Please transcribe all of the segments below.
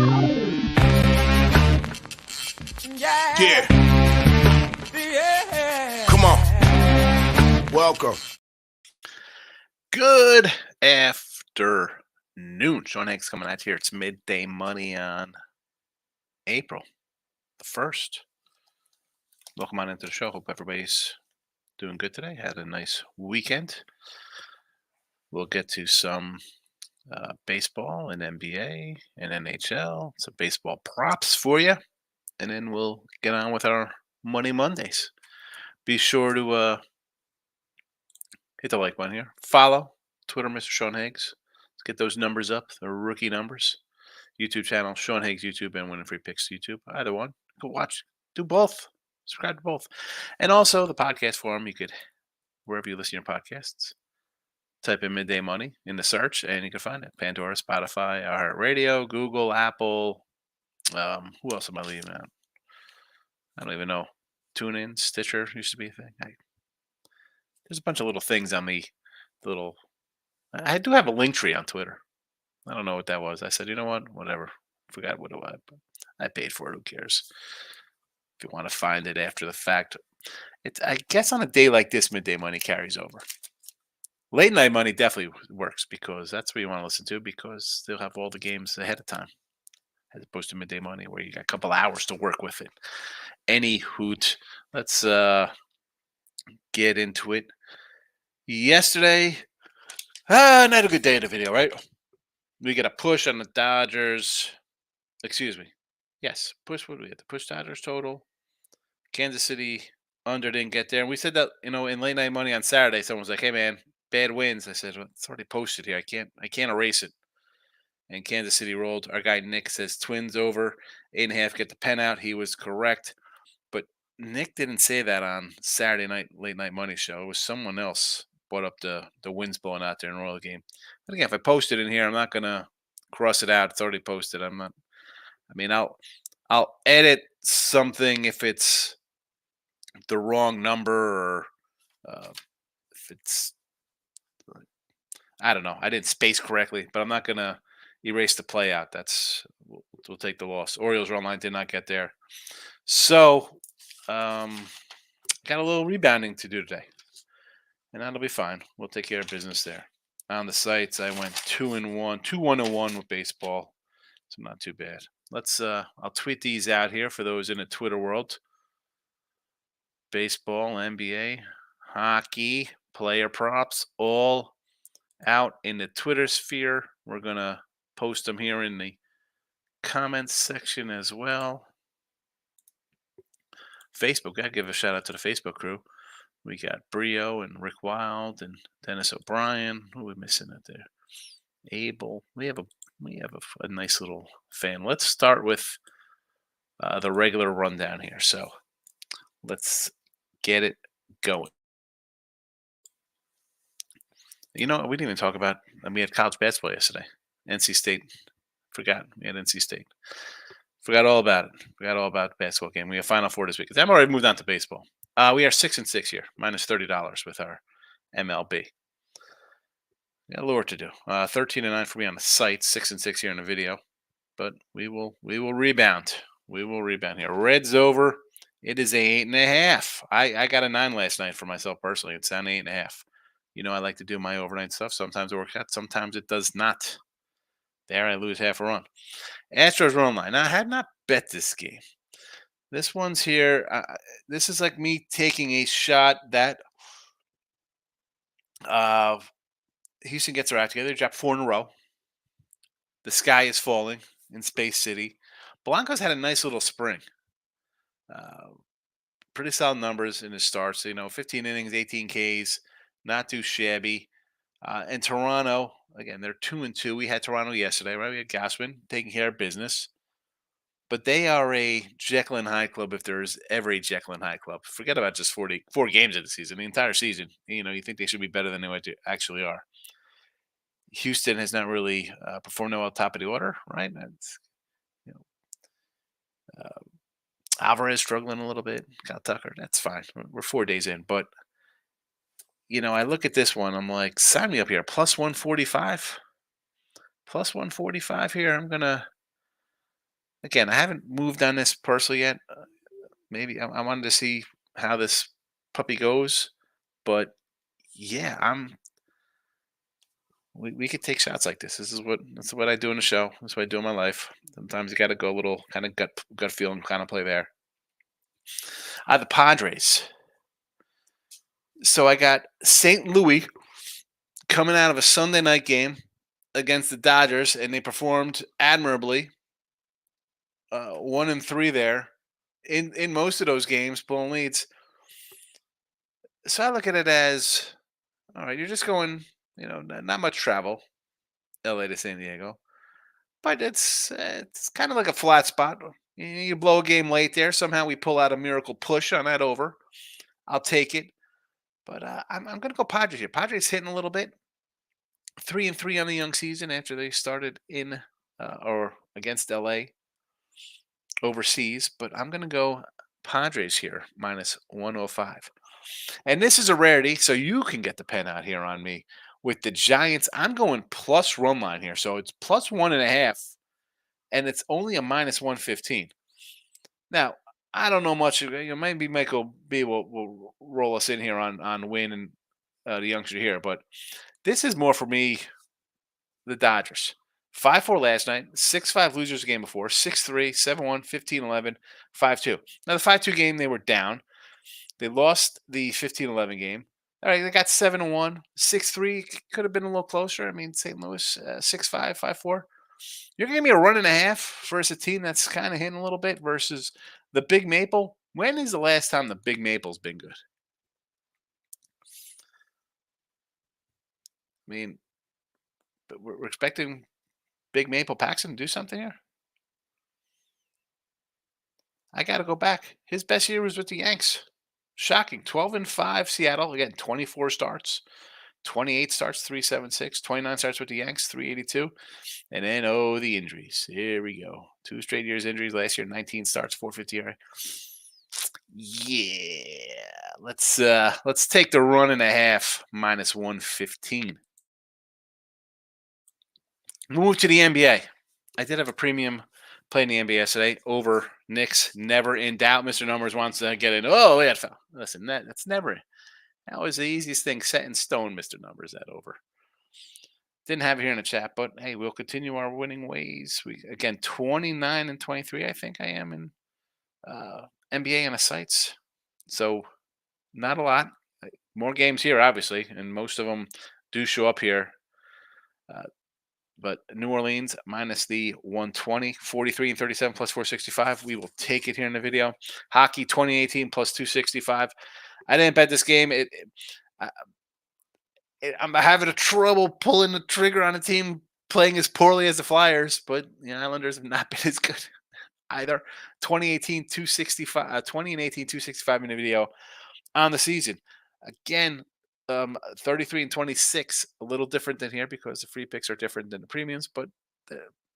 Yeah. Come on. Welcome. Good afternoon. Sean Hanks coming at you here. It's midday money on April the 1st. Welcome on into the show. Hope everybody's doing good today. Had a nice weekend. We'll get to some baseball and NBA and NHL. Some baseball props for you. And then we'll get on with our Money Mondays. Be sure to hit the like button here. Follow Twitter, Mr. Sean Higgs. Let's get those numbers up. The rookie numbers. YouTube channel, Sean Higgs YouTube and Winning Free Picks YouTube. Either one. Go watch. Do both. Subscribe to both. And also the podcast forum. You could, wherever you listen to your podcasts, type in Midday Money in the search and you can find it. Pandora, Spotify, iHeartRadio, Google, Apple. Who else am I leaving out? I don't even know. TuneIn, Stitcher used to be a thing. There's a bunch of little things on the little. I do have a link tree on Twitter. I don't know what that was. I said, you know what? Whatever. Forgot what it was. But I paid for it. Who cares? If you want to find it after the fact. I guess on a day like this, Midday Money carries over. Late night money definitely works because that's what you want to listen to because they'll have all the games ahead of time. As opposed to Midday Money where you got a couple hours to work with it. Any hoot. Let's get into it. Yesterday, not a good day in the video, right? We get a push on the Dodgers. Excuse me. Yes, push. What do we get? The push Dodgers total. Kansas City under didn't get there. And we said that, in late night money on Saturday, someone was like, hey, man, bad wins. I said, well, it's already posted here. I can't erase it. And Kansas City rolled. Our guy Nick says Twins over 8.5. Get the pen out. He was correct. But Nick didn't say that on Saturday night, late night money show. It was someone else brought up the wins blowing out there in the Royal game. But again, if I post it in here, I'm not going to cross it out. It's already posted. I'll edit something if it's the wrong number or if it's, I don't know. I didn't space correctly, but I'm not going to erase the play out. We'll take the loss. Orioles online did not get there. So, got a little rebounding to do today. And that'll be fine. We'll take care of business there. On the sites, I went 2-1, 2-1-1 with baseball. So not too bad. I'll tweet these out here for those in the Twitter world. Baseball, NBA, hockey, player props, all out in the Twitter sphere. We're going to post them here in the comments section as well. Facebook, gotta give a shout out to the Facebook crew. We got Brio and Rick Wild and Dennis O'Brien. Who are we missing out there? Abel. We have a nice little fan. Let's start with the regular rundown here. So let's get it going. We didn't even talk about. We had college basketball yesterday. NC State. Forgot we had NC State. Forgot all about it. Forgot all about the basketball game. We have Final Four this week. I'm already moved on to baseball. We are 6-6 here, minus $30 with our MLB. Got a little work to do. 13-9 for me on the site, 6-6 here in the video, but we will rebound. We will rebound here. Reds over. It is a 8.5. I got a 9 last night for myself personally. It's down to 8.5. I like to do my overnight stuff. Sometimes it works out. Sometimes it does not. There, I lose half a run. Astros run line. Now, I had not bet this game. This one's here. This is like me taking a shot that Houston gets their act together. They dropped 4 in a row. The sky is falling in Space City. Blanco's had a nice little spring. Pretty solid numbers in his starts. 15 innings, 18 Ks. Not too shabby. And Toronto, again, they're 2-2. We had Toronto yesterday, right? We had Gausman taking care of business. But they are a Jekyll and Hyde club if there's ever a Jekyll and Hyde club. Forget about just 4 games of the season. The entire season, you think they should be better than they actually are. Houston has not really performed well top of the order, right? Alvarez struggling a little bit. Got Tucker. That's fine. We're 4 days in. But, I look at this one. I'm like, sign me up here. Plus 145. Plus 145 here. I'm going to Again, I haven't moved on this personally yet. Maybe I wanted to see how this puppy goes, but yeah, we could take shots like this. That's what I do in the show. That's what I do in my life. Sometimes you got to go a little kind of gut feeling kind of play there. The Padres. So I got St. Louis coming out of a Sunday night game against the Dodgers, and they performed admirably. 1-3 there in most of those games, pulling leads. So I look at it as, all right, you're just going, not much travel, LA to San Diego, but it's kind of like a flat spot. You blow a game late there. Somehow we pull out a miracle push on that over. I'll take it. But I'm going to go Padres here. Padres hitting a little bit. 3-3 on the young season after they started in or against LA overseas. But I'm going to go Padres here minus 105. And this is a rarity, so you can get the pen out here on me. With the Giants, I'm going plus run line here. So it's plus 1.5, and it's only a minus 115. Now, I don't know much. Maybe Michael B will roll us in here on Win and the youngster here, but this is more for me. The Dodgers 5-4 last night, 6-5 losers the game before, 6-3, 7-1, 15-11, 5-2. Now the 5-2 game they were down. They lost the 15-11 game. All right, they got 7-1, 6-3 could have been a little closer. I mean, St. Louis 6-5, 5-4. You're gonna give me a run and a half versus a team that's kind of hitting a little bit versus the Big Maple. When is the last time the Big Maple's been good? I mean, but we're expecting Big Maple Paxton to do something here. I got to go back. His best year was with the Yanks. Shocking. 12-5 Seattle. Again, 24 starts. 28 starts, 376. 29 starts with the Yanks, 382. And then, the injuries. Here we go. 2 straight years injuries. Last year, 19 starts, 450 ERA. Yeah. Let's take the run and a half minus 115. Move to the NBA. I did have a premium play in the NBA yesterday over Knicks. Never in doubt. Mr. Numbers wants to get in. Oh, yeah, fell. Listen, that's never. That was the easiest thing set in stone, Mr. Numbers. That over. Didn't have it here in the chat, but hey, we'll continue our winning ways. We again 29-23. I think I am in NBA on the sites. So not a lot. More games here, obviously, and most of them do show up here. But New Orleans minus the 120, 43-37 plus 465. We will take it here in the video. Hockey 2018 plus 265. I didn't bet this game. I'm having a trouble pulling the trigger on a team playing as poorly as the Flyers, but the Islanders have not been as good either. 2018 265, 20 and 18 265 in the video on the season. Again, 33-26, a little different than here because the free picks are different than the premiums, but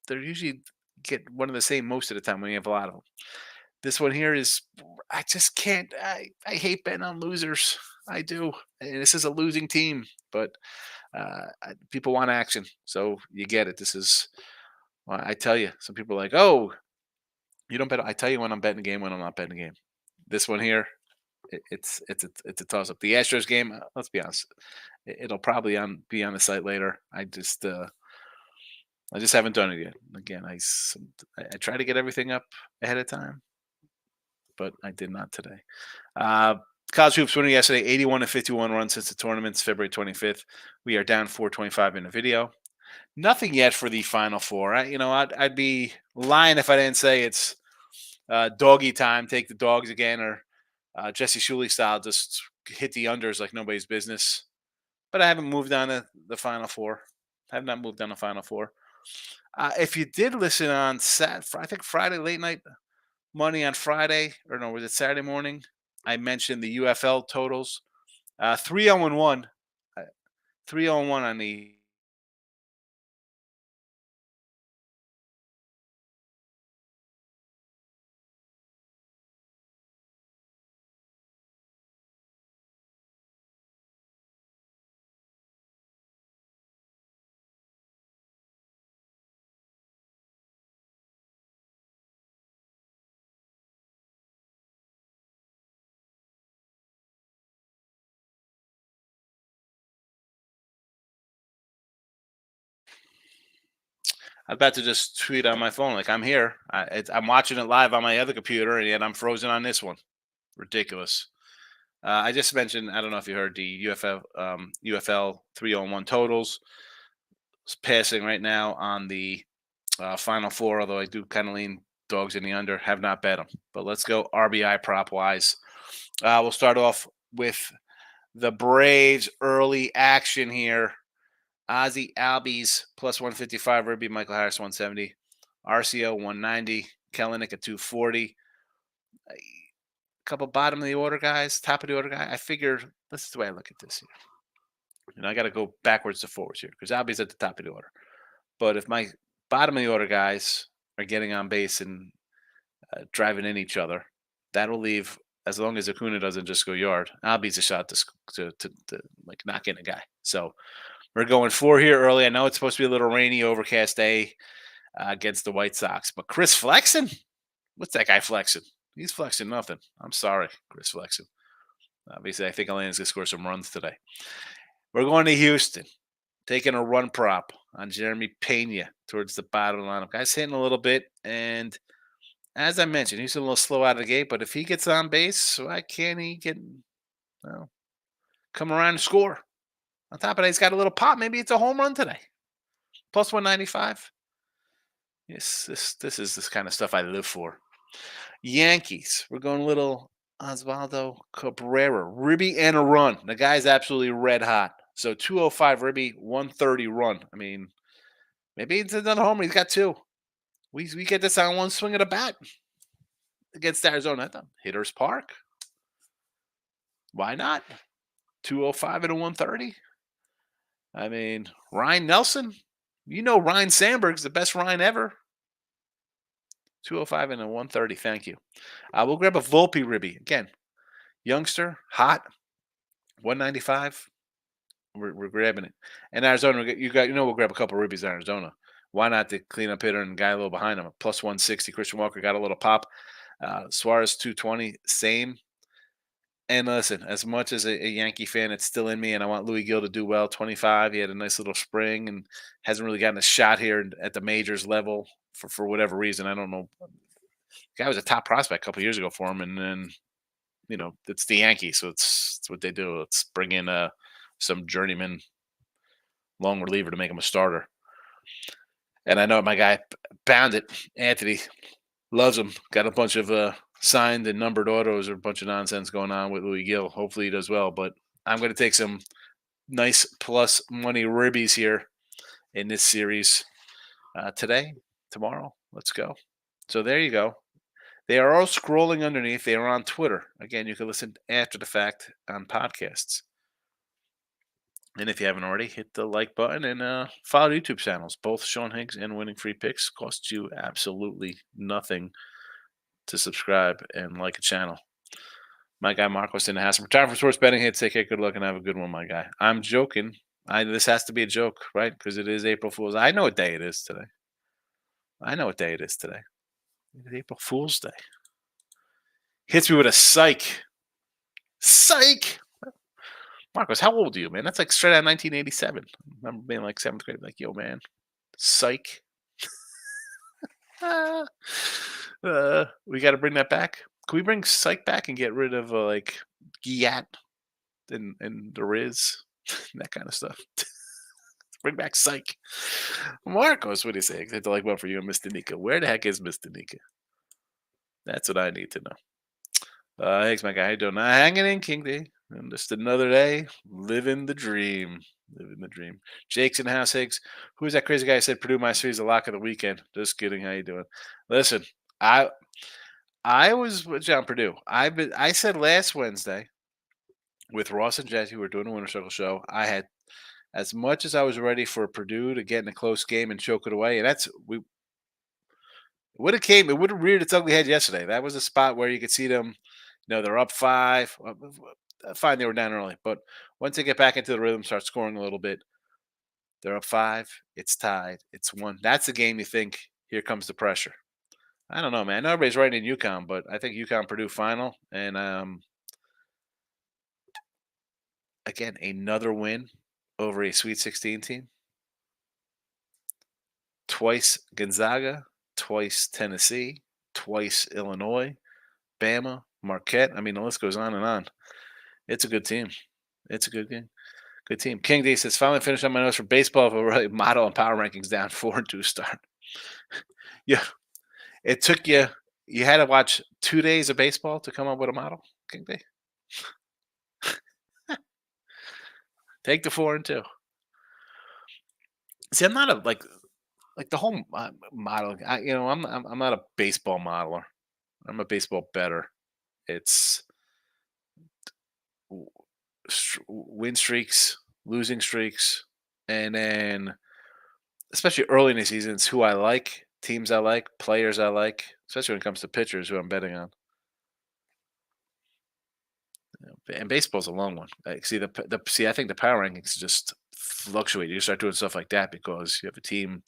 they're usually get one of the same most of the time when you have a lot of them. This one here is, I just can't. I hate betting on losers. I do. And this is a losing team, but people want action, so you get it. This is, well, I tell you, some people are like, oh, you don't bet. I tell you when I'm betting a game, when I'm not betting a game. This one here, it's a toss up. The Astros game, let's be honest, it'll probably be on the site later. I just haven't done it yet. Again, I try to get everything up ahead of time, but I did not today. College hoops winning yesterday, 81-51 run since the tournament's February 25th. We are down 425 in the video. Nothing yet for the Final Four. I'd be lying if I didn't say it's doggy time. Take the dogs again, or Jesse Shuley style, just hit the unders like nobody's business. But I haven't moved on to the Final Four. I have not moved on to Final Four. If you did listen on I think Friday late night money on Friday, or no, was it Saturday morning? I mentioned the UFL totals. 3-0-1. 3-0-1 on the I'm about to just tweet on my phone like I'm here. I'm watching it live on my other computer, and yet I'm frozen on this one. Ridiculous. I just mentioned. I don't know if you heard the UFL 3-on-1 totals. It's passing right now on the Final Four. Although I do kind of lean dogs in the under. Have not bet them, but let's go RBI prop wise. We'll start off with the Braves early action here. Ozzy Albies plus 155, Ribby Michael Harris 170, RCO 190, Kellenick at 240. A couple bottom of the order guys, top of the order guy. I figure this is the way I look at this here. I got to go backwards to forwards here because Albies at the top of the order. But if my bottom of the order guys are getting on base and driving in each other, that'll leave, as long as Acuna doesn't just go yard, Albies a shot to like knock in a guy. So we're going 4 here early. I know it's supposed to be a little rainy, overcast day against the White Sox, but Chris flexing? What's that guy flexing? He's flexing nothing. I'm sorry, Chris flexing. Obviously, I think Atlanta's going to score some runs today. We're going to Houston, taking a run prop on Jeremy Pena towards the bottom of the lineup. Guy's hitting a little bit, and as I mentioned, he's a little slow out of the gate, but if he gets on base, why can't he come around and score? On top of that, he's got a little pop. Maybe it's a home run today. Plus 195. Yes, this is this kind of stuff I live for. Yankees. We're going a little Osvaldo Cabrera. Ribby and a run. The guy's absolutely red hot. So 205 Ribby, 130 run. I mean, maybe it's another homer. He's got 2. We get this on one swing of the bat against Arizona. Hitters Park. Why not? 205 and a 130. I mean, Ryan Nelson. You know Ryan Sandberg's the best Ryan ever. 205 and a 130. Thank you. We'll grab a Volpe Ribby. Again, youngster, hot, 195. We're grabbing it. And Arizona, we'll grab a couple of Ribbies in Arizona. Why not the cleanup hitter and guy a little behind him? Plus 160. Christian Walker got a little pop. Suarez 220, same. And listen, as much as a Yankee fan, it's still in me, and I want Louis Gill to do well. 25, he had a nice little spring and hasn't really gotten a shot here at the majors level for whatever reason. I don't know. The guy was a top prospect a couple years ago for him, and then it's the Yankees, so it's what they do. Let's bring in some journeyman long reliever to make him a starter. And I know my guy Bandit Anthony loves him. Got a bunch of signed and numbered autos or a bunch of nonsense going on with Louis Gill. Hopefully he does well, but I'm going to take some nice plus money ribbies here in this series today, tomorrow. Let's go. So there you go. They are all scrolling underneath. They are on Twitter. Again, you can listen after the fact on podcasts. And if you haven't already, hit the like button and follow the YouTube channels. Both Sean Higgs and Winning Free Picks cost you absolutely nothing to subscribe and like a channel. My guy Marcos in the house. Time for sports betting hits. Take care, good luck, and have a good one, my guy. I'm joking. This has to be a joke, right? Because it is April Fool's. I know what day it is today. It is April Fool's Day. Hits me with a psych. Psych! Marcos, how old are you, man? That's like straight out of 1987. I remember being like 7th grade, like, yo, man, psych. We got to bring that back. Can we bring psych back and get rid of like Giat and the Riz, that kind of stuff? Bring back psych. Marcos, what do you say? Hit the like button for you and Mr. Nika. Where the heck is Mr. Nika? That's what I need to know. Thanks, my guy. How you doing? Hanging in, King D. And just another day, living the dream. Jake's in the house, Higgs. Who's that crazy guy who said Purdue my series the lock of the weekend? Just kidding. How you doing? Listen, I was with John Purdue. I said last Wednesday with Ross and Jesse, who were doing a Winter Circle show, I had as much as I was ready for Purdue to get in a close game and choke it away, and it would have reared its ugly head yesterday. That was a spot where you could see them. They're up 5. Fine, they were down early, but once they get back into the rhythm, start scoring a little bit, they're up 5. It's tied. It's 1. That's the game you think, here comes the pressure. I don't know, man. I know everybody's writing in UConn, but I think UConn Purdue final, and again, another win over a Sweet 16 team. twice Gonzaga, twice Tennessee, twice Illinois, Bama, Marquette. I mean, the list goes on and on. It's a good team. It's a good game. Good team. King D says, finally finished on my notes for baseball, but really model and power rankings down 4-2 start. Yeah. It took you, you had to watch 2 days of baseball to come up with a model, King D. Take the 4-2. See, I'm not a like the whole modeling. I'm not a baseball modeler. I'm a baseball bettor. It's win streaks, losing streaks, and then especially early in the season, it's who I like, teams I like, players I like, especially when it comes to pitchers who I'm betting on. And baseball's a long one. See I think the power rankings just fluctuate. You start doing stuff like that because you have a team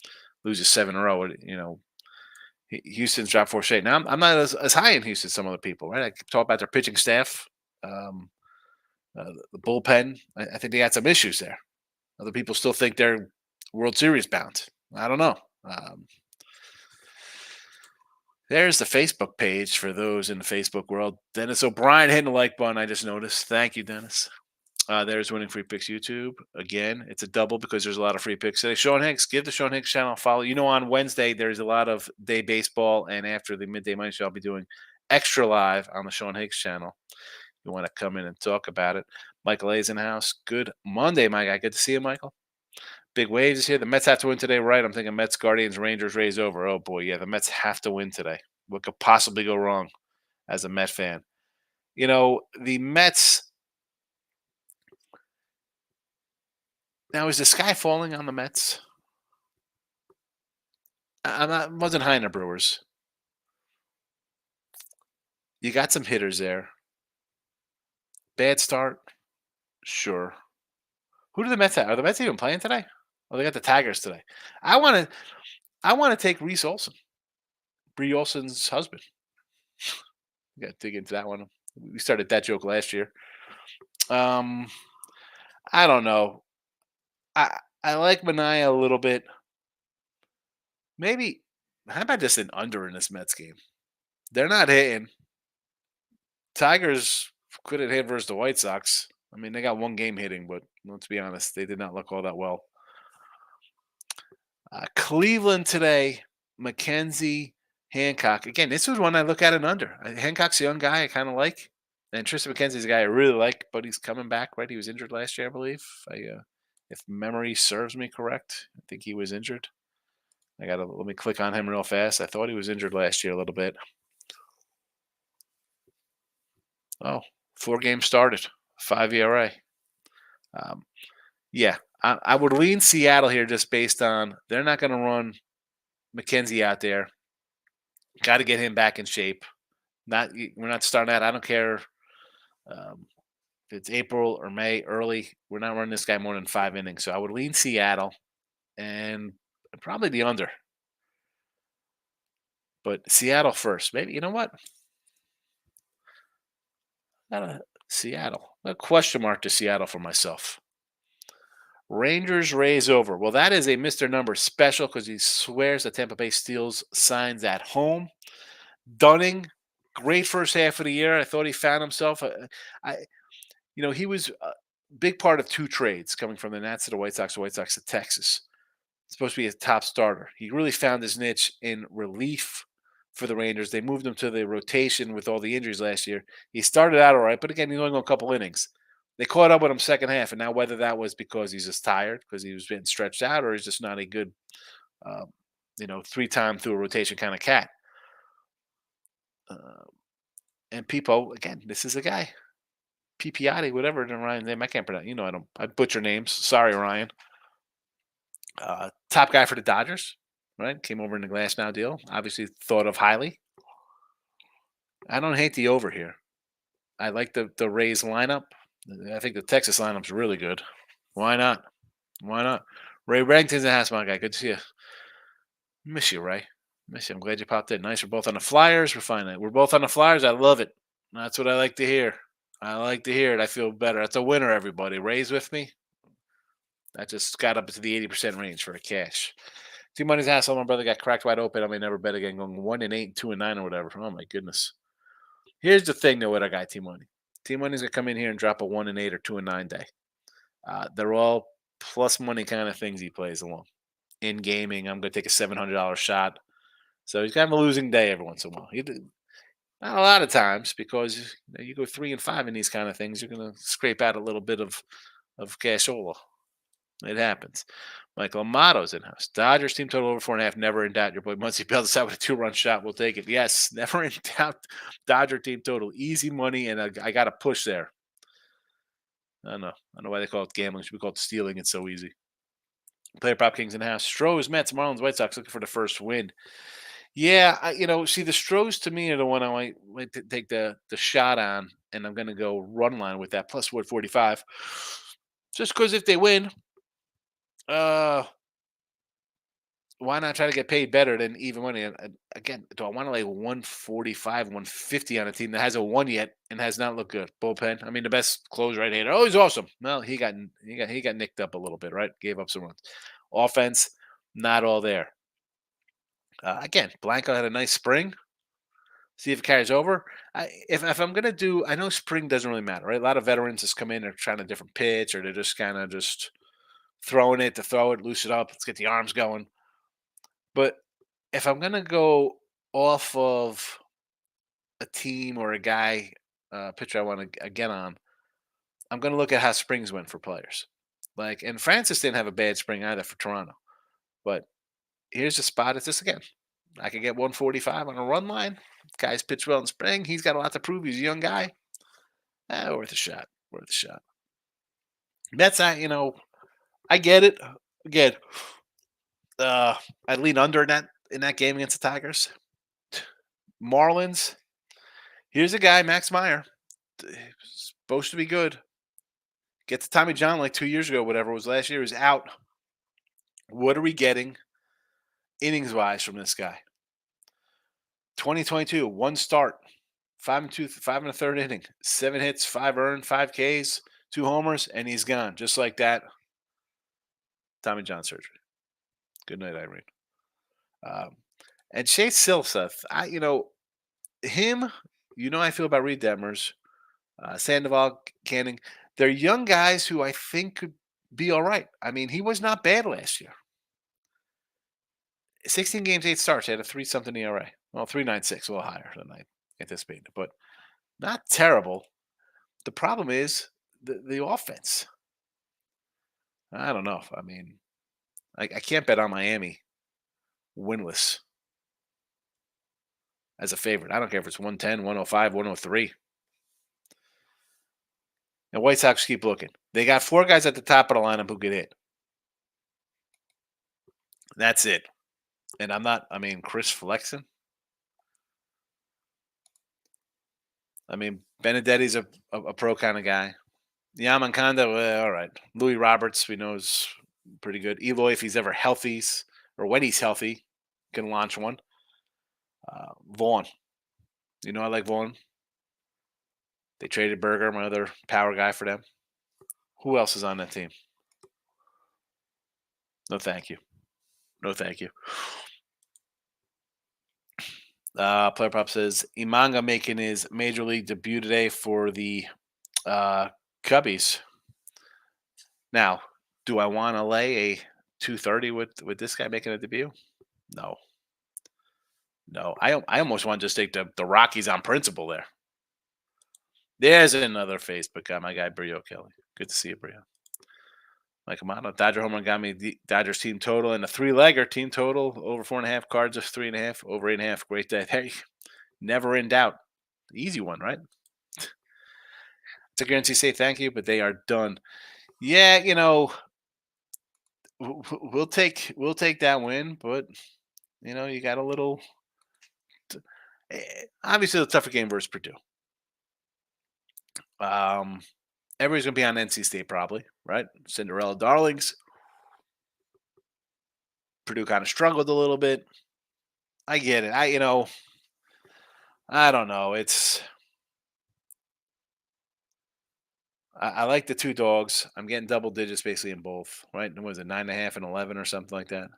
loses 7 in a row. Houston's dropped 4 straight. Now I'm not as high in Houston as some other people, right? I talk about their pitching staff, um, the bullpen. I think they got some issues there. Other people still think they're World Series bound. I don't know. There's the Facebook page for those in the Facebook world. Dennis O'Brien hitting the like button. I just noticed. Thank you, Dennis. There's Winning Free Picks YouTube. Again, it's a double because there's a lot of free picks today. Sean Hicks, give the Sean Hicks channel a follow. On Wednesday, there's a lot of day baseball. And after the midday money show, I'll be doing extra live on the Sean Hicks channel. You want to come in and talk about it. Michael A's in the house. Good Monday, my guy. Good to see you, Michael. Big waves is here. The Mets have to win today, right? I'm thinking Mets, Guardians, Rangers, Rays over. Oh, boy. Yeah, the Mets have to win today. What could possibly go wrong as a Met fan? The Mets. Now, is the sky falling on the Mets? Wasn't high in the Brewers. You got some hitters there. Bad start? Sure. Who do the Mets have? Are the Mets even playing today? Oh, they got the Tigers today. I want to take Reese Olson, Bree Olson's husband. We got to dig into that one. We started that joke last year. I don't know. I like Mania a little bit. Maybe how about just an under in this Mets game? They're not hitting. Tigers couldn't hit versus the White Sox. I mean, they got one game hitting, but let's be honest, they did not look all that well. Cleveland today, McKenzie, Hancock. Again, this was one I look at an under. Hancock's a young guy I kind of like. And Tristan McKenzie's a guy I really like, but he's coming back, right? He was injured last year, I believe. If memory serves me correct, I think he was injured. Let me click on him real fast. I thought he was injured last year a little bit. Oh, 4 games started, 5 ERA. Yeah, I would lean Seattle here just based on they're not going to run McKenzie out there. Got to get him back in shape. We're not starting that. I don't care if it's April or May early. We're not running this guy more than 5 innings. So I would lean Seattle and probably the under. But Seattle first. Maybe, you know what? Seattle. A question mark to Seattle for myself. Rangers Rays over. Well, that is a Mr. Number special because he swears that Tampa Bay steals signs at home. Dunning, great first half of the year. I thought he found himself. He was a big part of 2 trades coming from the Nats to the White Sox to Texas. Supposed to be a top starter. He really found his niche in relief for the Rangers. They moved him to the rotation with all the injuries last year. He started out all right, but again, he only got a couple innings. They caught up with him second half, and now whether that was because he's just tired, because he was being stretched out, or he's just not a good, 3-time through a rotation kind of cat. And Pipo, again, this is a guy. Pipiati, whatever Ryan's name, I can't pronounce. I butcher names. Sorry, Ryan. Top guy for the Dodgers, right? Came over in the Glass Now deal. Obviously thought of highly. I don't hate the over here. I like the Rays lineup. I think the Texas lineup's really good. Why not? Ray Reddington's a house, my guy. Good to see you. Miss you, Ray. Miss you. I'm glad you popped in. Nice. We're both on the Flyers. We're fine. We're both on the Flyers. I love it. That's what I like to hear. I like to hear it. I feel better. That's a winner, everybody. Rays with me. I just got up to the 80% range for a cash. T Money's asshole. My brother got cracked wide open. I may never bet again. Going 1-8, 2-9, or whatever. Oh my goodness. Here's the thing though with our guy T Money. T Money's gonna come in here and drop a 1-8 or 2-9 day. They're all plus money kind of things he plays along. In gaming, I'm gonna take a $700 shot. So he's gonna have a losing day every once in a while. Not a lot of times because you go 3-5 in these kind of things, you're gonna scrape out a little bit of cashola. It happens. Michael Amato's in house. Dodgers team total over 4.5. Never in doubt. Your boy Muncie bailed us out with a 2-run shot. We'll take it. Yes, never in doubt. Dodger team total. Easy money, and I got a push there. I don't know. I don't know why they call it gambling. It should be called stealing. It's so easy. Player prop kings in house. Stros, Mets, Marlins, White Sox looking for the first win. Yeah, see the Stros to me are the one I might take the shot on, and I'm going to go run line with that plus 145. Just because if they win, uh, why not try to get paid better than even money? And again, do I want to lay 145, 150 on a team that hasn't won yet and has not looked good? Bullpen. I mean, the best closer right hander. Oh, he's awesome. Well, he got nicked up a little bit, right? Gave up some runs. Offense, not all there. Again, Blanco had a nice spring. See if it carries over. If I'm gonna do, I know spring doesn't really matter, right? A lot of veterans just come in, they're trying a different pitch, or they're just kind of just throwing it to throw it, loose it up, let's get the arms going. But if I'm gonna go off of a team or a guy pitcher I want to get on, I'm gonna look at how springs went for players. Like, and Francis didn't have a bad spring either for Toronto. But here's the spot. It's this again. I could get 145 on a run line. Guy's pitched well in spring. He's got a lot to prove. He's a young guy. Worth a shot. Worth a shot. Mets, I get it. Again, I'd lean under in that game against the Tigers. Marlins. Here's a guy, Max Meyer, supposed to be good. Get to Tommy John like 2 years ago, whatever it was last year, is out. What are we getting innings wise from this guy? 2022, one start, 5 and 2, 5 and a third inning, 7 hits, 5 earned, 5 Ks, 2 homers, and he's gone just like that. Tommy John surgery. Good night, Irene. And Chase Silseth, him. I feel about Reed Detmers, Sandoval, Canning. They're young guys who I think could be all right. I mean, he was not bad last year. 16 games, 8 starts. He had a 3-something ERA. Well, 3.96, a little higher than I anticipated, but not terrible. The problem is the offense. I don't know. I mean, I can't bet on Miami winless as a favorite. I don't care if it's 110, 105, 103. And White Sox keep looking. They got 4 guys at the top of the lineup who get hit. That's it. And Chris Flexen. Benedetti's a pro kind of guy. Yaman Kanda, well, all right. Louis Roberts, we know, is pretty good. Eloy, if he's ever healthy, or when he's healthy, can launch one. Vaughn. I like Vaughn. They traded Berger, my other power guy, for them. Who else is on that team? No, thank you. No, thank you. Player Prop says Imanga making his major league debut today for the Cubbies. Now, do I want to lay a 230 with this guy making a debut? No. I almost want to just take the Rockies on principle there. There's another Facebook guy, my guy Brio Kelly. Good to see you, Brio. Mike Amato, Dodger home run got me the Dodgers team total and a 3-legger team total over 4.5, Cards of 3.5, over 8.5. Great day. Hey, never in doubt. Easy one, right? It's a guarantee say thank you, but they are done. Yeah, we'll take that win, but you got a little. Obviously, a tougher game versus Purdue. Everybody's gonna be on NC State probably, right? Cinderella darlings. Purdue kind of struggled a little bit. I get it. I don't know. I like the 2 dogs. I'm getting double digits basically in both, right? And was it 9.5 and 11 or something like that?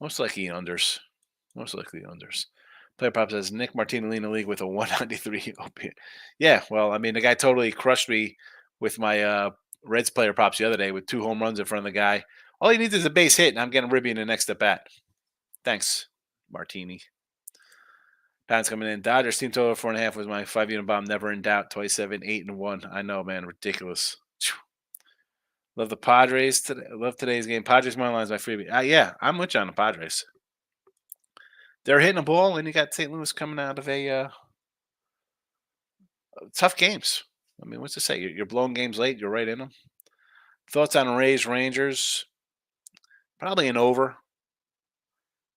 Most likely unders. Most likely unders. Player prop says Nick Martinez leading the league with a 193 OP. Yeah, well, I mean, the guy totally crushed me with my Reds player props the other day with 2 home runs in front of the guy. All he needs is a base hit, and I'm getting Ribby in the next at bat. Thanks, Martini. Pounds coming in. Dodgers team total 4.5 was my 5 unit bomb. Never in doubt. 27, 8-1. I know, man. Ridiculous. Love the Padres today. Love today's game. Padres money lines my freebie. Yeah, I'm with you on the Padres. They're hitting a ball, and you got St. Louis coming out of a tough games. I mean, what's to say? You're blowing games late. You're right in them. Thoughts on Rays Rangers? Probably an over.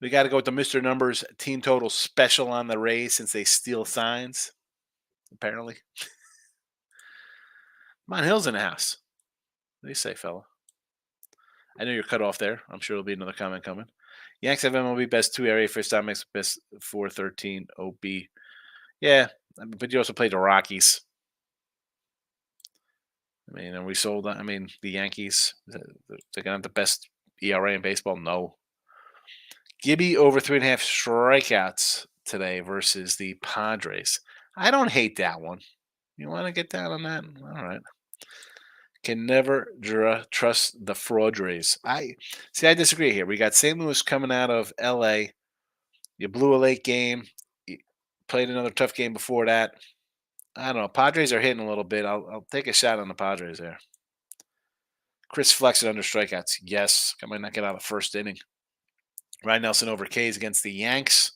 We got to go with the Mr. Numbers team total special on the Rays since they steal signs, apparently. Mon Hill's in the house. What do you say, fella? I know you're cut off there. I'm sure there'll be another comment coming. Yanks have MLB best 2 area first time makes best 413 OB. Yeah, but you also played the Rockies. I mean, are we sold? I mean, the Yankees, they're going to have the best ERA in baseball? No. Gibby over 3.5 strikeouts today versus the Padres. I don't hate that one. You want to get down on that? All right. Can never trust the Fraudres. I disagree here. We got St. Louis coming out of LA. You blew a late game. You played another tough game before that. I don't know. Padres are hitting a little bit. I'll take a shot on the Padres there. Chris flexing under strikeouts. Yes. I might not get out of the first inning. Ryan Nelson over K's against the Yanks.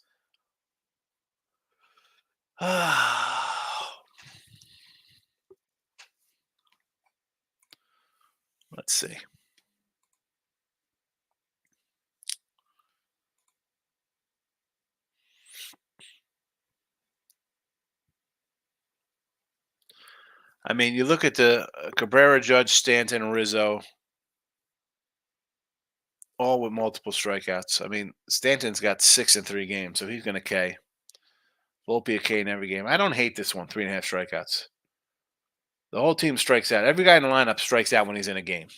Let's see. I mean, you look at the Cabrera, Judge, Stanton, Rizzo, all with multiple strikeouts. I mean, Stanton's got 6 in 3 games, so he's going to K. Volpe a K in every game. I don't hate this one, 3.5 strikeouts. The whole team strikes out. Every guy in the lineup strikes out when he's in a game.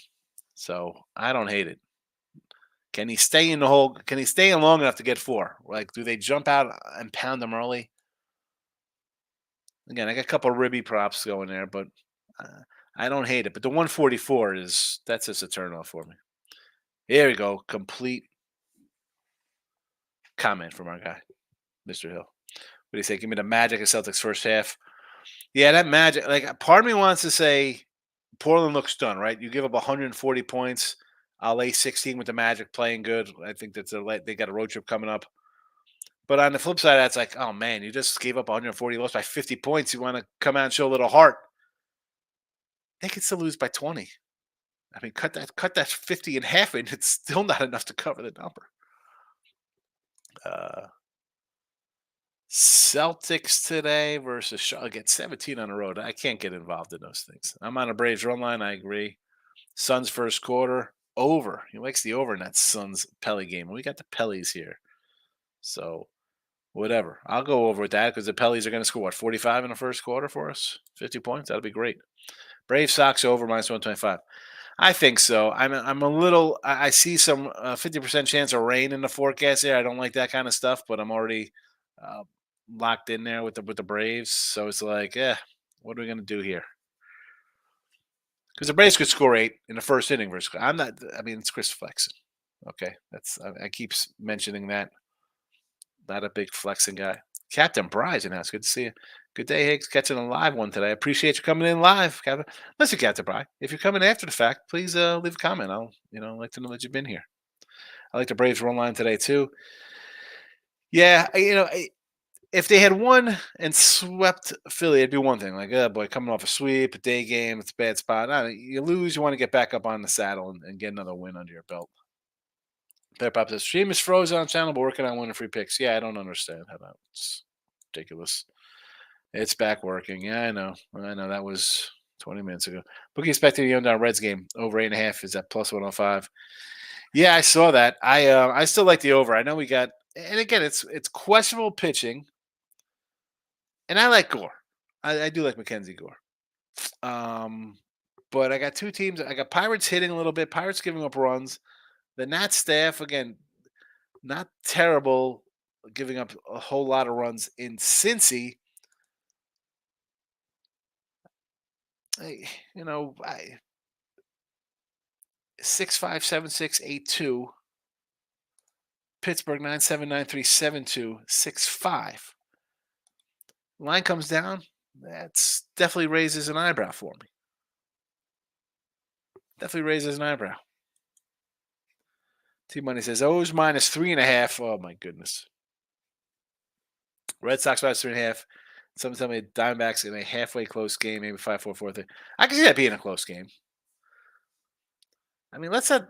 So I don't hate it. Can he stay in the hole? Can he stay in long enough to get 4? Like, do they jump out and pound him early? Again, I got a couple of ribby props going there, but I don't hate it. But the 144 that's just a turnoff for me. Here we go. Complete comment from our guy, Mr. Hill. What do you say? Give me the Magic of Celtics first half. Yeah, that Magic. Like, part of me wants to say Portland looks done, right? You give up 140 points. I'll lay 16 with the Magic playing good. I think they got a road trip coming up. But on the flip side, that's like, oh man, you just gave up 140, lost by 50 points. You want to come out and show a little heart. They could still lose by 20. I mean, cut that 50 in half, and it's still not enough to cover the number. Celtics today versus Charlotte. Get 17 on the road. I can't get involved in those things. I'm on a Braves run line. I agree. Suns first quarter over. He likes the over in that Suns Pelly game. We got the Pellies here, so whatever. I'll go over with that because the Pellies are going to score 45 in the first quarter for us. 50 points. That'll be great. Braves Sox over minus 125. I think so. I'm a little. I see some 50% chance of rain in the forecast here. I don't like that kind of stuff, but I'm already locked in there with the Braves. So it's like, what are we gonna do here? Because the Braves could score 8 in the first inning versus. I'm not. I mean, it's Chris flexing. Okay, I keep mentioning that. Not a big flexing guy. Captain Bry's in house. Good to see you. Good day, Higgs. Catching a live one today. I appreciate you coming in live, Captain. Listen, Captain Bry, if you're coming after the fact, please leave a comment. I'll like to know that you've been here. I like the Braves run line today too. Yeah, if they had won and swept Philly, it'd be one thing. Like, oh boy, coming off a sweep, a day game, it's a bad spot. You lose, you want to get back up on the saddle and get another win under your belt. Player Pop says, stream is frozen on channel, but working on winning free picks. Yeah, I don't understand how that's ridiculous. It's back working. Yeah, I know. That was 20 minutes ago. Bookie expecting the under Reds game over 8.5 is at plus 105. Yeah, I saw that. I still like the over. I know we got, and again, it's questionable pitching, and I like Gore. I do like Mackenzie Gore. But I got 2 teams. I got Pirates hitting a little bit. Pirates giving up runs. The Nats staff again. Not terrible, giving up a whole lot of runs in Cincy. I, you know, 6'5", 7'6", 8'2". Pittsburgh 9'7", 9'3", 7'2", 6'5". Line comes down. That's definitely raises an eyebrow for me. Definitely raises an eyebrow. T Money says O's minus 3.5. Oh my goodness. Red Sox minus 3.5. Someone tell me Diamondbacks in a halfway close game, maybe 5-4, 4-3. I can see that being a close game. I mean, let's not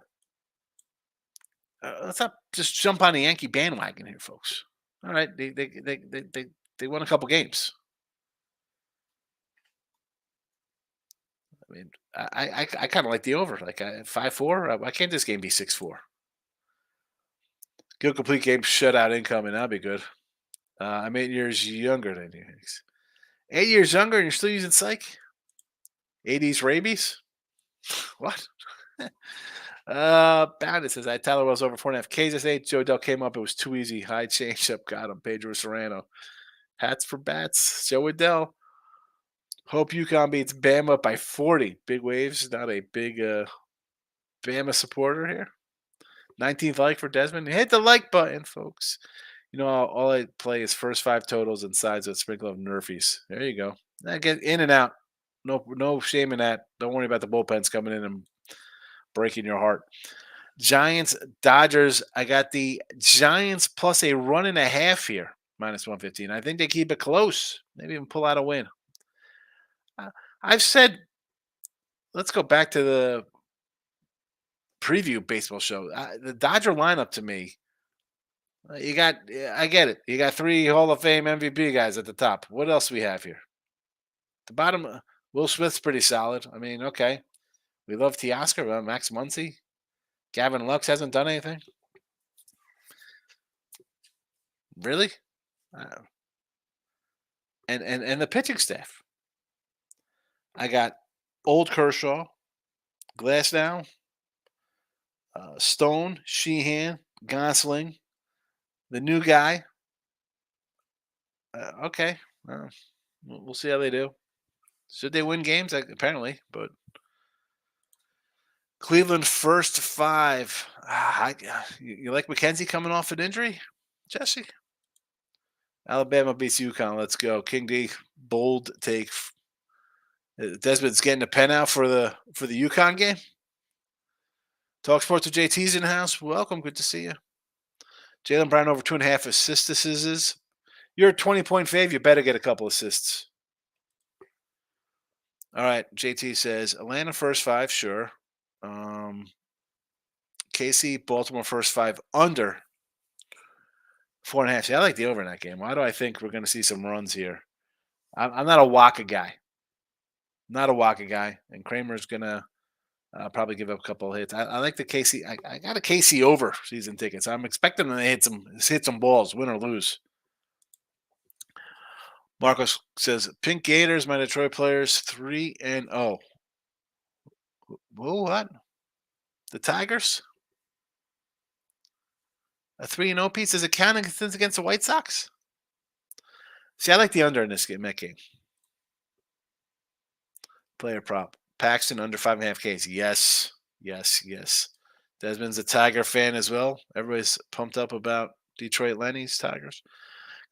just jump on the Yankee bandwagon here, folks. All right, they won a couple games. I mean, I kind of like the over, like 5-4. Why can't this game be 6-4? Good complete game shutout incoming. That'd be good. I'm 8 years younger than you. 8 years younger, and you're still using psych. 80s rabies. What? Bandit says I Tyler Wells over 4.5 Ks. 8. Joe Dell came up. It was too easy. High change up. Got him. Pedro Serrano. Hats for bats. Joe Adell. Hope UConn beats Bama by 40. Big waves. Not a big Bama supporter here. 19th like for Desmond. Hit the like button, folks. You know, all I play is first 5 totals and sides with a sprinkle of Nerfies. There you go. Now get in and out. No shame in that. Don't worry about the bullpens coming in and breaking your heart. Giants, Dodgers. I got the Giants plus a run and a half here, minus 115. I think they keep it close. Maybe even pull out a win. I've said, let's go back to the preview baseball show. The Dodger lineup to me, I get it. You got 3 Hall of Fame MVP guys at the top. What else we have here? The bottom, Will Smith's pretty solid. I mean, okay. We love Teoscar, Max Muncy. Gavin Lux hasn't done anything. Really? And the pitching staff. I got old Kershaw, Glasnow, Stone, Sheehan, Gosling, the new guy. Okay, we'll see how they do. Should they win games? Apparently, but Cleveland first 5. You like McKenzie coming off an injury, Jesse? Alabama beats UConn. Let's go. King D, bold take. Desmond's getting a pen out for the UConn game. Talk Sports with JT's in the house. Welcome. Good to see you. Jaylen Brown over 2.5 assists. You're a 20-point fave. You better get a couple assists. All right. JT says Atlanta first 5. Sure. KC, Baltimore first 5 under 4.5. See, I like the over in that game. Why do I think we're going to see some runs here? I'm not a Waka guy. Not a Waka guy. And Kramer's going to probably give up a couple of hits. I like the KC. I got a KC over season tickets. I'm expecting them to hit some balls, win or lose. Marcos says Pink Gators, my Detroit players, 3-0. Whoa, what? The Tigers? A 3-0 piece? Is it counting against the White Sox? See, I like the under in this game, that game. Player prop. Paxton under 5.5 Ks. Yes. Desmond's a Tiger fan as well. Everybody's pumped up about Detroit Lenny's Tigers.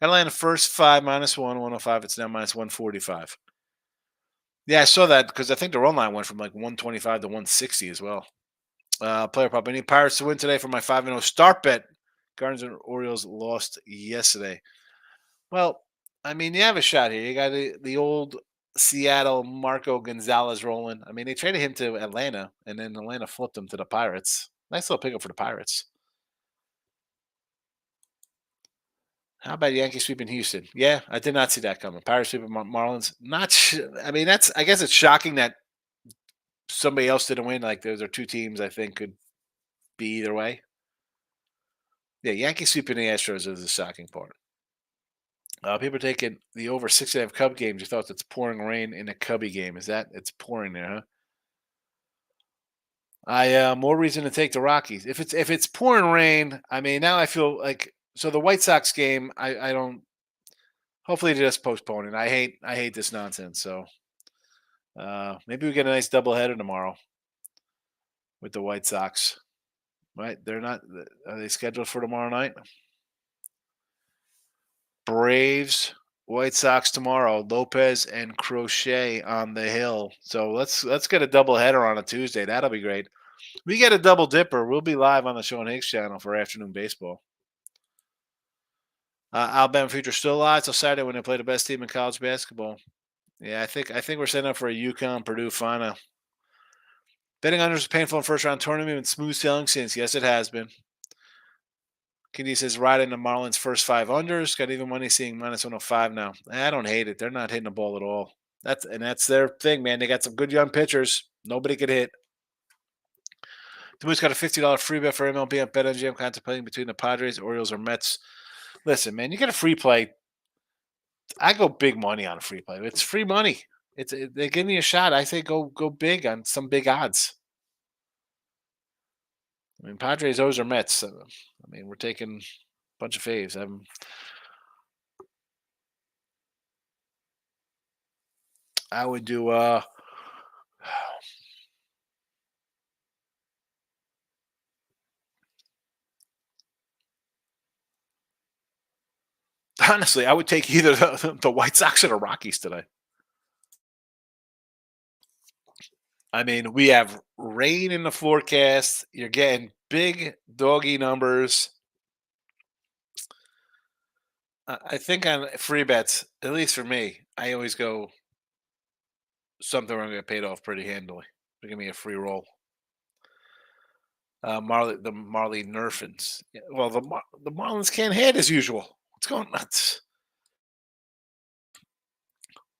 Got Atlanta first 5 minus 105. It's now minus 145. Yeah, I saw that because I think the run line went from like 125 to 160 as well. Player prop. I need Pirates to win today for my 5-0 start bet. Cardinals and Orioles lost yesterday. Well, I mean, you have a shot here. You got the old Seattle Marco Gonzalez rolling. I mean, they traded him to Atlanta, and then Atlanta flipped him to the Pirates. Nice little pickup for the Pirates. How about Yankees sweeping Houston? Yeah, I did not see that coming. Pirates sweeping Marlins. I mean, I guess it's shocking that somebody else didn't win. Like, those are 2 teams I think could be either way. Yeah, Yankees sweeping the Astros is the shocking part. People are taking the over 6.5 Cub games. You thought it's pouring rain in a Cubby game. Is that it's pouring there, huh? More reason to take the Rockies. If it's pouring rain, I mean now I feel like so the White Sox game. I don't. Hopefully they just postpone it. I hate this nonsense. So maybe we get a nice doubleheader tomorrow with the White Sox. Right? They're not. Are they scheduled for tomorrow night? Braves, White Sox tomorrow. Lopez and Crochet on the hill. So let's get a doubleheader on a Tuesday. That'll be great. We get a double dipper. We'll be live on the Sean Higgs channel for afternoon baseball. Alabama future still alive till Saturday when they play the best team in college basketball. Yeah, I think we're setting up for a UConn Purdue final. Betting unders is painful in first round tournament and smooth sailing since. Yes, it has been. Kenny says riding the Marlins first five unders. Got even money seeing minus 105 now. I don't hate it. They're not hitting the ball at all. That's their thing, man. They got some good young pitchers. Nobody could hit. The Moose got a $50 free bet for MLB at BetMGM contemplating between the Padres, Orioles, or Mets. Listen, man, you get a free play. I go big money on a free play. It's free money. They give me a shot. I say go big on some big odds. I mean, Padres, O's, or Mets. I mean, we're taking a bunch of faves. I would do. Honestly, I would take either the White Sox or the Rockies today. I mean, we have rain in the forecast. You're getting big doggy numbers. I think on free bets, at least for me, I always go something where I'm going to get paid off pretty handily. They give me a free roll. The Marley Nerfins. Yeah, well, the Marlins can't hit as usual. What's going nuts?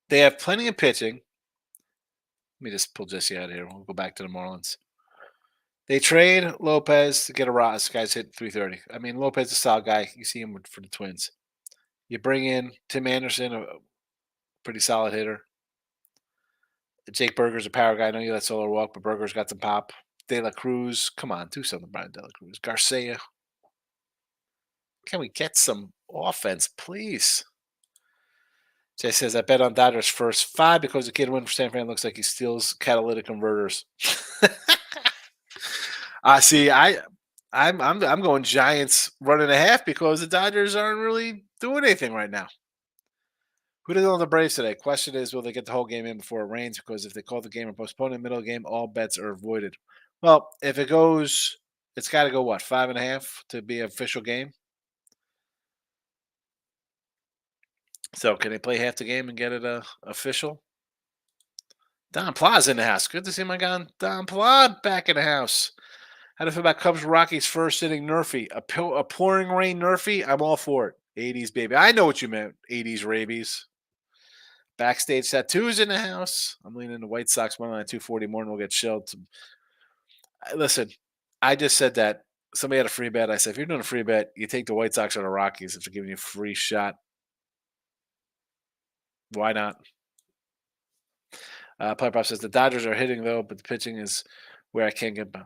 They have plenty of pitching. Let me just pull Jesse out of here. We'll go back to the Marlins. They trade Lopez to get a Ross. Guy's hit 330. I mean, Lopez is a solid guy. You see him for the Twins. You bring in Tim Anderson, a pretty solid hitter. Jake Berger's a power guy. I know you let Solar walk, but Berger's got some pop. De La Cruz, come on, do something, Brian De La Cruz. Garcia, can we get some offense, please? Jay says, I bet on Dodgers first five because the kid win for San Fran looks like he steals catalytic converters. See, I'm going Giants running a half because the Dodgers aren't really doing anything right now. Who do they on the Braves today? Question is, will they get the whole game in before it rains? Because if they call the game or postpone the middle of the game, all bets are avoided. Well, if it goes, it's got to go what 5.5 to be an official game. So can they play half the game and get it official? Don Pla's in the house. Good to see my guy Don Pla back in the house. How do you feel about Cubs Rockies first inning Nerfy? A pouring rain Nerfy? I'm all for it. 80s baby. I know what you meant. 80s rabies. Backstage tattoos in the house. I'm leaning the White Sox money line 240 more and we'll get shelled. Listen, I just said that somebody had a free bet. I said, if you're doing a free bet, you take the White Sox or the Rockies if they're giving you a free shot. Why not? Piper says the Dodgers are hitting though, but the pitching is where I can't get by.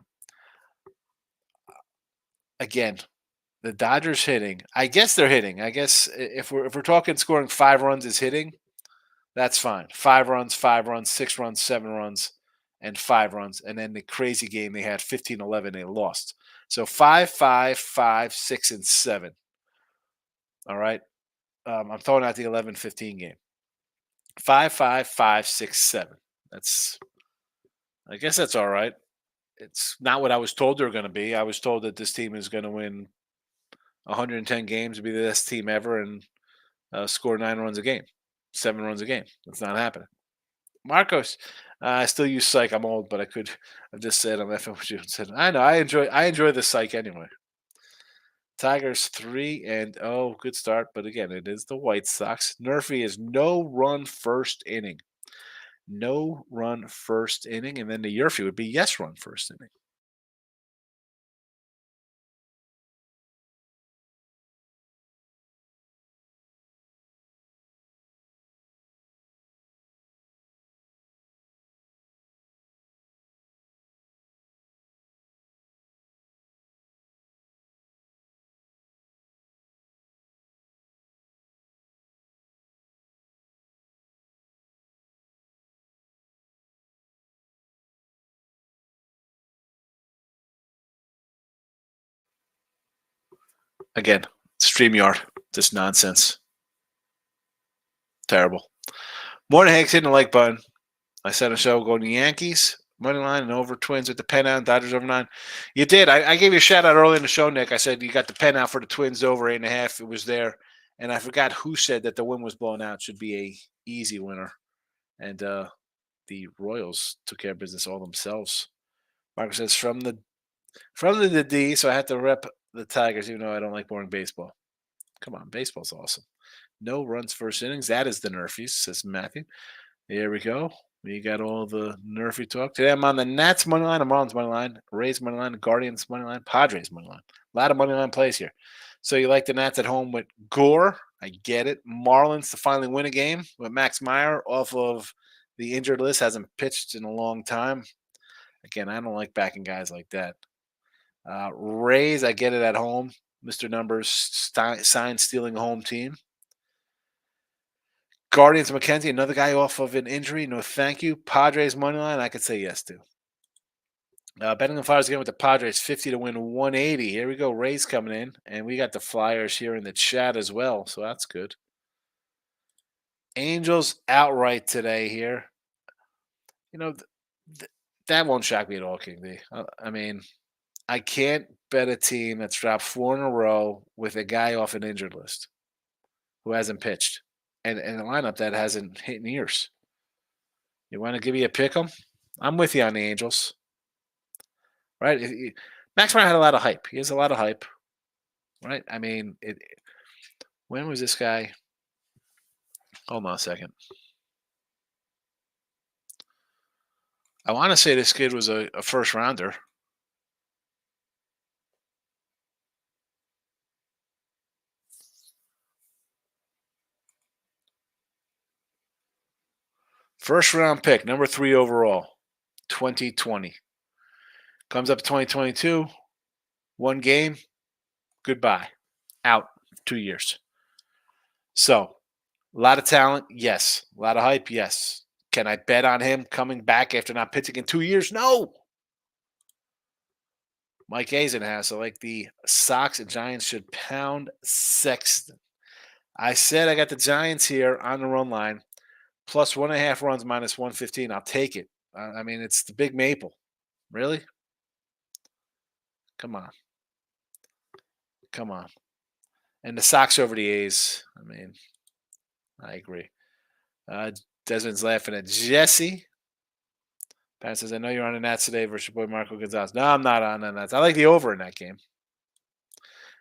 Again, the Dodgers hitting. I guess they're hitting. I guess if we're talking scoring 5 runs is hitting, that's fine. 5 runs, 6 runs, 7 runs, and 5 runs. And then the crazy game they had 15-11, they lost. So 5, 5, 5, 6, and 7. All right. I'm throwing out the 11-15 game. 5, 5, 5, 6, 7. I guess that's all right. It's not what I was told they're going to be. I was told that this team is going to win 110 games, be the best team ever, and score 9 runs a game, 7 runs a game. That's not happening. Marcos, I still use psych. I'm old, but I've just said I'm effing with you. Said I know I enjoy the psych anyway. Tigers 3-0, good start, but again, it is the White Sox. Nerfy is no run first inning. No run first inning, and then the Yerfy would be yes run first inning. Again, StreamYard. This nonsense. Terrible. Morning, Hanks, hitting the like button. I said a show going to Yankees, money line, and over Twins with the pen out, Dodgers over 9. You did. I gave you a shout out early in the show, Nick. I said you got the pen out for the Twins over 8.5. It was there. And I forgot who said that the wind was blown out. Should be a easy winner. And the Royals took care of business all themselves. Marcus says from the D, so I had to rep the Tigers, even though I don't like boring baseball. Come on, baseball's awesome. No runs first innings. That is the Nerfies, says Matthew. Here we go. We got all the Nerfy talk. Today I'm on the Nats money line, the Marlins money line, Rays money line, Guardians money line, Padres money line. A lot of money line plays here. So you like the Nats at home with Gore. I get it. Marlins to finally win a game with Max Meyer off of the injured list. Hasn't pitched in a long time. Again, I don't like backing guys like that. Rays, I get it at home. Mr. Numbers, sign stealing home team. Guardians, McKenzie, another guy off of an injury. No, thank you. Padres money line, I could say yes to. Betting the Flyers again with the Padres, 50 to win 180. Here we go. Rays coming in, and we got the Flyers here in the chat as well, so that's good. Angels outright today here. You know, that won't shock me at all, King D. I mean, I can't bet a team that's dropped 4 in a row with a guy off an injured list who hasn't pitched and a lineup that hasn't hit in years. You want to give me a pick 'em? I'm with you on the Angels. Right? Max Meyer had a lot of hype. He has a lot of hype. Right? I mean, when was this guy? Hold on a second. I want to say this kid was a first rounder. First round pick, number 3 overall, 2020. Comes up 2022, 1 game, goodbye, out 2 years. So, a lot of talent, yes. A lot of hype, yes. Can I bet on him coming back after not pitching in 2 years? No. Mike Azen has. So, like the Sox and Giants should pound Sexton. I said I got the Giants here on the run line, plus 1.5 runs, minus 115. I'll take it. I mean, it's the Big Maple. Really? Come on. Come on. And the Sox over the A's. I mean, I agree. Desmond's laughing at Jesse. Pat says, I know you're on the Nats today versus your boy Marco Gonzalez. No, I'm not on the Nats. I like the over in that game.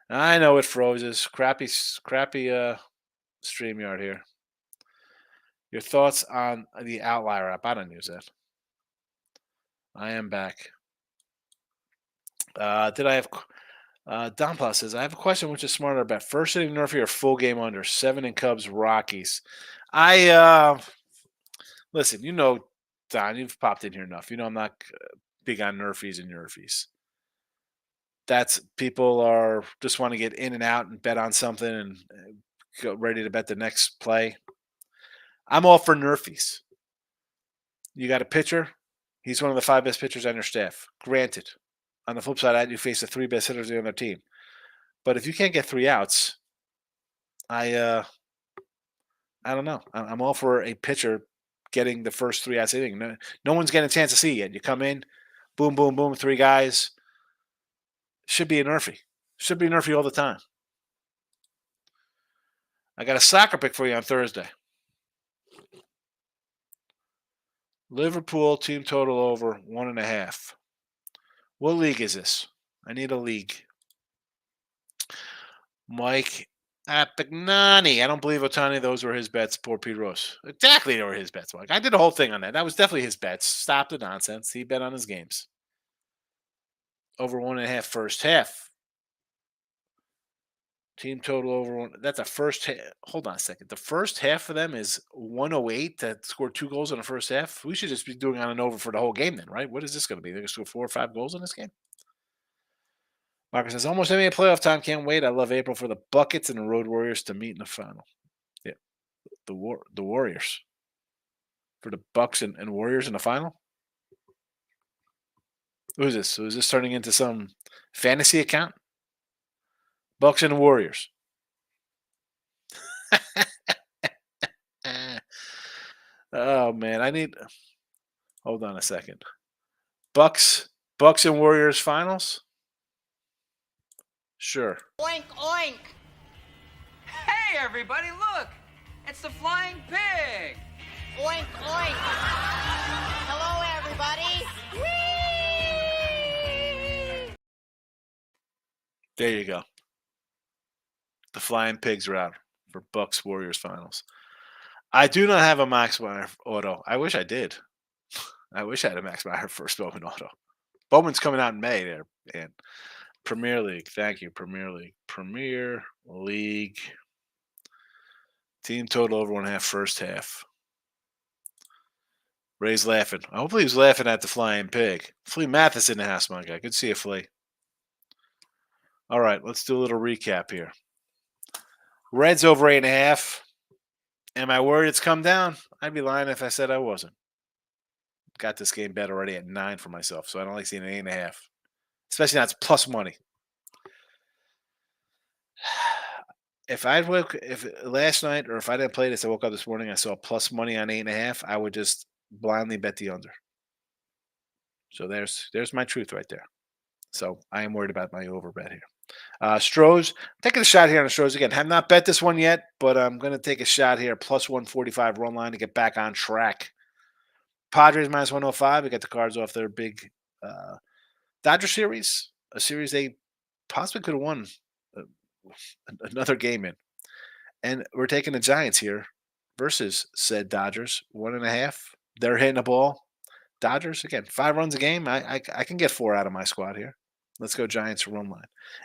I know it froze. Crappy StreamYard here. Your thoughts on the Outlier app? I don't use that. I am back. Did I have... Don Plus says, I have a question which is smarter about first inning Nerfy or full game under 7 in Cubs Rockies. Listen, you know, Don, you've popped in here enough. You know, I'm not big on Nerfies and Nerfies. That's people are just want to get in and out and bet on something and go ready to bet the next play. I'm all for Nerfies. You got a pitcher. He's one of the 5 best pitchers on your staff. Granted. On the flip side, you face the 3 best hitters on their team. But if you can't get 3 outs, I don't know. I'm all for a pitcher getting the first 3 outs inning. No one's getting a chance to see yet. You come in, boom, boom, boom, 3 guys. Should be a Nerfy. Should be a Nerfy all the time. I got a soccer pick for you on Thursday. Liverpool team total over 1.5. What league is this? I need a league. Mike Apignani. I don't believe Otani. Those were his bets. Poor Pete Rose. Exactly, they were his bets, Mike. I did a whole thing on that. That was definitely his bets. Stop the nonsense. He bet on his games. Over 1.5 first half. Team total over 1. That's a first half. Hold on a second. The first half for them is 108 that scored 2 goals in the first half. We should just be doing on and over for the whole game then, right? What is this going to be? They're going to score 4 or 5 goals in this game? Marcus says, almost NBA playoff time. Can't wait. I love April for the Buckets and the Road Warriors to meet in the final. Yeah. The Warriors. For the Bucks and Warriors in the final? Who is this? So is this turning into some fantasy account? Bucks and Warriors. Oh man, hold on a second. Bucks and Warriors finals? Sure. Oink, oink. Hey, everybody, look! It's the flying pig! Oink, oink. Hello, everybody. Whee! There you go. The Flying Pigs are out for Bucks Warriors finals. I do not have a Max Meyer auto. I wish I did. I wish I had a Max Meyer first Bowman auto. Bowman's coming out in May there. And Premier League. Thank you, Premier League. Premier League. Team total over 1.5 first half. Ray's laughing. Hopefully he's laughing at the Flying Pig. Flea Mathis in the house, my guy. Good to see you, Flea. All right, let's do a little recap here. Reds over 8.5. Am I worried it's come down? I'd be lying if I said I wasn't. Got this game bet already at 9 for myself, so I don't like seeing an 8.5. Especially now it's plus money. If last night or if I didn't play this, I woke up this morning, I saw plus money on 8.5, I would just blindly bet the under. So there's my truth right there. So I am worried about my over bet here. Strohs, taking a shot here on the Strohs again. Have not bet this one yet, but I'm going to take a shot here. Plus 145 run line to get back on track. Padres minus 105. We got the Cards off their big Dodger series, a series they possibly could have won another game in. And we're taking the Giants here versus said Dodgers. 1.5. They're hitting the ball. Dodgers, again, 5 runs a game. I can get 4 out of my squad here. Let's go Giants run line.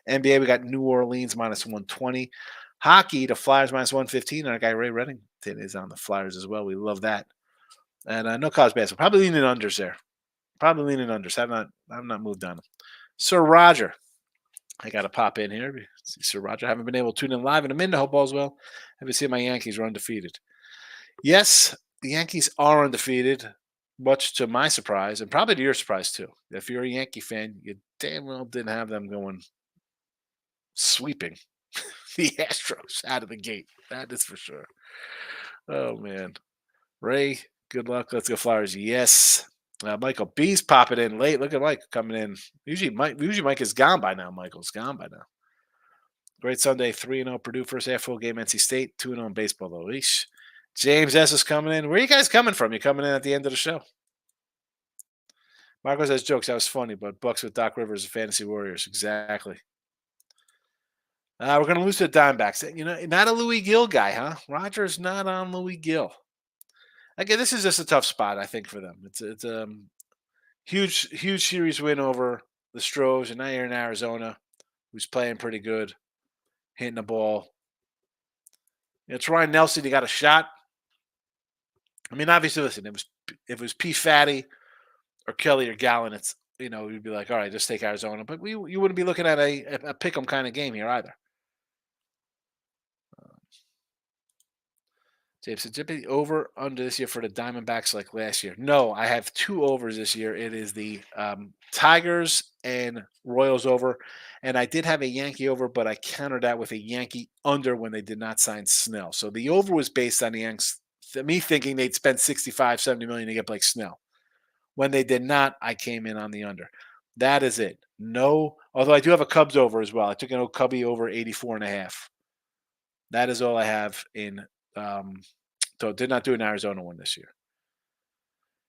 NBA, we got New Orleans minus 120. Hockey, the Flyers minus 115. Our guy Ray Reddington is on the Flyers as well. We love that. And no college basketball. Probably leaning unders there. Probably leaning unders. I've not moved on them. Sir Roger. I got to pop in here. See Sir Roger. I haven't been able to tune in live in a minute. Hope all's well. Haven't seen my Yankees are undefeated. Yes, the Yankees are undefeated, much to my surprise, and probably to your surprise too. If you're a Yankee fan, you damn well didn't have them going sweeping the Astros out of the gate. That is for sure. Oh, man. Ray, good luck. Let's go Flyers. Yes. Michael B's popping in late. Look at Mike coming in. Usually Mike is gone by now. Michael's gone by now. Great Sunday. 3-0 Purdue first half full game. NC State. 2-0 in baseball though. Eesh. James S is coming in. Where are you guys coming from? You coming in at the end of the show? Marco says jokes. That was funny, but Bucks with Doc Rivers and Fantasy Warriors. Exactly. We're going to lose to the Diamondbacks. You know, not a Louis Gill guy, huh? Rogers not on Louis Gill. Again, this is just a tough spot, I think, for them. It's a huge series win over the Stros, and now you're in Arizona, who's playing pretty good, hitting the ball. It's Ryan Nelson. He got a shot. I mean, obviously, listen, if it was P. Fatty or Kelly or Gallen, it's, you know, you'd be like, all right, just take Arizona. But you wouldn't be looking at a pick 'em kind of game here either. James said, Jippy, over under this year for the Diamondbacks like last year? No, I have 2 overs this year. It is the Tigers and Royals over. And I did have a Yankee over, but I countered that with a Yankee under when they did not sign Snell. So the over was based on the Yanks, me thinking they'd spend $65, $70 million to get Blake Snell. When they did not, I came in on the under. That is it. No, although I do have a Cubs over as well. I took an old Cubby over 84.5. That is all I have in so did not do an Arizona one this year.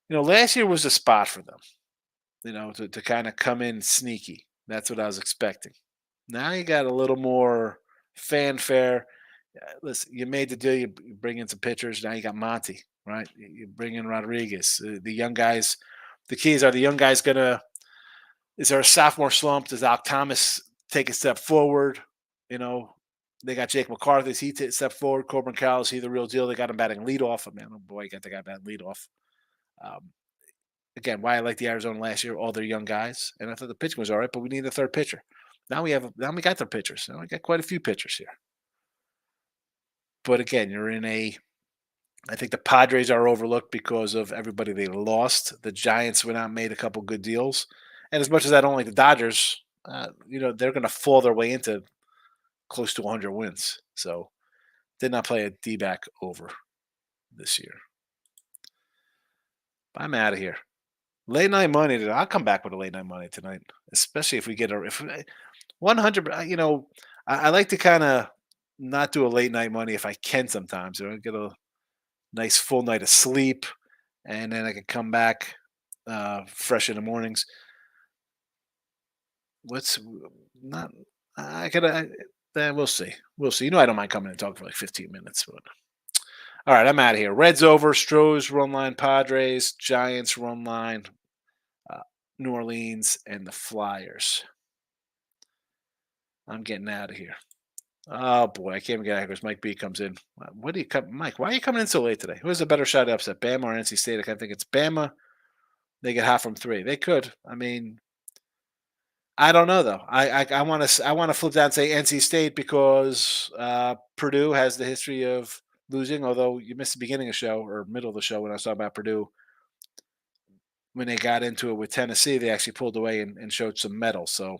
You know, last year was a spot for them, you know, to kind of come in sneaky. That's what I was expecting. Now you got a little more fanfare. Listen, you made the deal. You bring in some pitchers. Now you got Monty, right? You bring in Rodriguez. The young guys, the keys are the young guys is there a sophomore slump? Does Alk Thomas take a step forward? You know, they got Jake McCarthy. He take a step forward. Corbin Carroll, is he the real deal? They got him batting leadoff. Oh, man, oh boy, you got the guy batting leadoff. Again, why I like the Arizona last year, all their young guys. And I thought the pitching was all right, but we need a third pitcher. Now we got their pitchers. Now we got quite a few pitchers here. But again, you're in I think the Padres are overlooked because of everybody they lost. The Giants went out and made a couple good deals. And as much as I don't like the Dodgers, you know, they're going to fall their way into close to 100 wins. So did not play a D-back over this year. But I'm out of here. Late night money. I'll come back with a late night money tonight, especially if we get 100. I like to kind of not do a late night money if I can sometimes. I get a nice full night of sleep, and then I can come back fresh in the mornings. Then we'll see. We'll see. I don't mind coming and talking for like 15 minutes. But all right, I'm out of here. Reds over, Stros run line, Padres, Giants run line, New Orleans, and the Flyers. I'm getting out of here. Oh boy, I can't even get out of here because Mike B comes in. What do you come, Mike? Why are you coming in so late today? Who has a better shot at upset, Bama or NC State? I think it's Bama. They get half from 3. They could. I mean, I don't know though. I want to flip that and say NC State because Purdue has the history of losing. Although you missed the beginning of the show or middle of the show when I was talking about Purdue. When they got into it with Tennessee, they actually pulled away and showed some mettle. So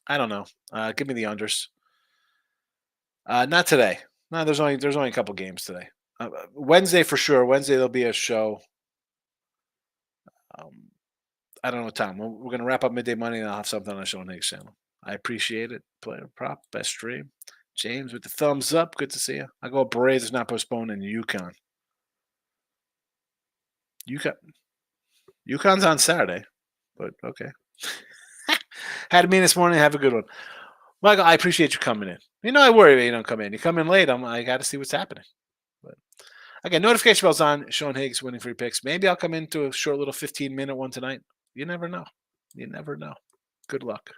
I don't know. Give me the unders. Not today. No, there's only a couple games today. Wednesday for sure. Wednesday there'll be a show. I don't know what time. We're going to wrap up Midday Money and I'll have something on the Sean Higgs channel. I appreciate it. Player prop, best stream. James with the thumbs up. Good to see you. I go Braves is not postponed in UConn. UConn's on Saturday, but okay. Had a meeting this morning. Have a good one. Michael, I appreciate you coming in. I worry when you don't come in. You come in late, I got to see what's happening. But again, notification bell's on. Sean Higgs winning free picks. Maybe I'll come into a short little 15-minute one tonight. You never know. Good luck.